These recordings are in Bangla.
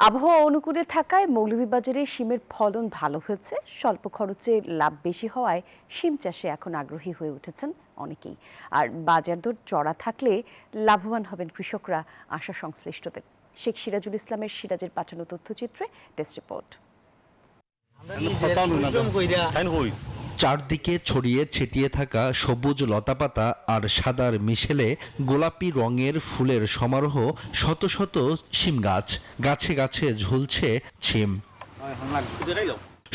আবহাওয়া অনুকূলে থাকায় মৌলভীবাজারে শিমের ফলন ভালো হয়েছে। স্বল্প খরচে লাভ বেশি হওয়ায় শিম চাষে এখন আগ্রহী হয়ে উঠেছেন অনেকেই। আর বাজার দর চড়া থাকলে লাভবান হবেন কৃষকরা, আশা সংশ্লিষ্টদের। শেখ সিরাজুল ইসলামের সিরাজের পাঠানো তথ্যচিত্রে ডেস্ক রিপোর্ট। চারদিকে ছড়িয়ে ছিটিয়ে থাকা সবুজ লতাপাতা আর সাদার মিশেলে গোলাপি রঙের ফুলের সমারোহ, শত শত শিম গাছ, গাছে গাছে ঝুলছে শিম।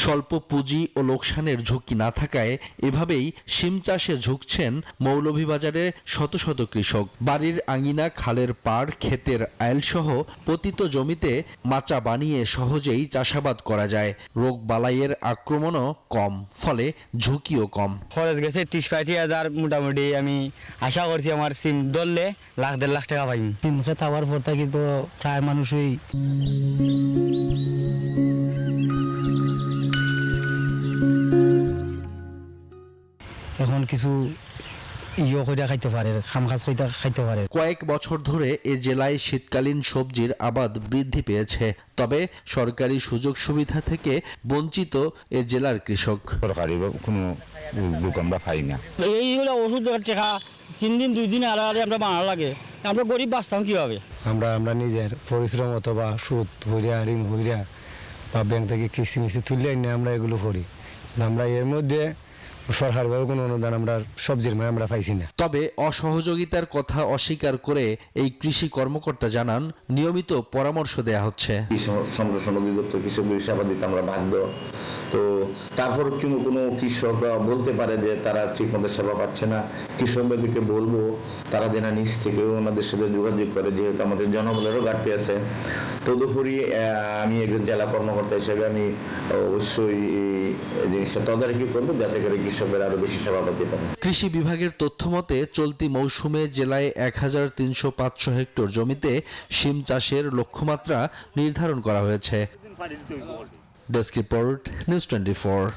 স্বল্প পুঁজি ও লোকসানের ঝুঁকি না থাকায় এভাবেই শিম চাষে ঝুঁকছেন মৌলভীবাজারে শত শত কৃষক। বাড়ির আঙিনা, খালের পাড়, ক্ষেতের আইলসহ পতিত জমিতে মাচা বানিয়ে সহজেই চাষাবাদ করা যায়। রোগ বালাইয়ের আক্রমণও কম, ফলে ঝুঁকিও কম। খরচ গেছে ৩০-৩৫ মোটামুটি। আমি আশা করছি আমার সিম ধরলে ১-১.৫ লাখ টাকা পাইনি। তিন খেত আবার পর থাকি তো প্রায় মানুষই এখন কিছু কইরা খাইতে পারে, খামখাজ কইরা খাইতে পারে। কয়েক বছর ধরে এ জেলায় শীতকালীন সবজির আবাদ বৃদ্ধি পেয়েছে, তবে সরকারি সুযোগ সুবিধা থেকে বঞ্চিত এ জেলার কৃষক। সরকারি কোনো উদ্যোগ আমরা পাই না। এই হলো ওষুধ টাকা ৩ দিন ২ দিন আড়াআড়ি আমরা বানানো লাগে। আমরা গরিব বাঁচতাম কিভাবে? আমরা নিজের পরিশ্রম অথবা সুদ ভরিয়া, ঋণ ভরিয়া বা ব্যাংক থেকে কিস্তি মিস্তি তুললে এনে আমরা এগুলো করি। আমরা এর মধ্যে সরকারিভাবে কোনো অনুদান আমরা সবজির মানে আমরা পাইছি না। তবে অসহযোগিতার কথা অস্বীকার করে এই কৃষি কর্মকর্তা জানান, নিয়মিত পরামর্শ দেয়া হচ্ছে। সম্প্রসারণ অধিদপ্তর কৃষকদের সেবা দিতে আমরা বাধ্য। তো তারপর কোনো কৃষক বলতে পারে যে তারা ঠিকমতো সেবা পাচ্ছে না, কৃষকদেরকে বলবো তারা যেন নিজ থেকে ওনাদের সাথে যোগাযোগ করে, যেহেতু আমাদের জনবলেরও ঘাটতি আছে। তদুপরি আমি একজন জেলা কর্মকর্তা হিসেবে আমি অবশ্যই এই জিনিসটা তদারকি করবো, যাতে করে কৃষকের আরো বেশি সেবা পেতে পারে। কৃষি বিভাগের তথ্য মতে চলতি মৌসুমে জেলায় ১৩০০-৫০০ হেক্টর জমিতে শিম চাষের লক্ষ্যমাত্রা নির্ধারণ করা হয়েছে। Desk report, news 24।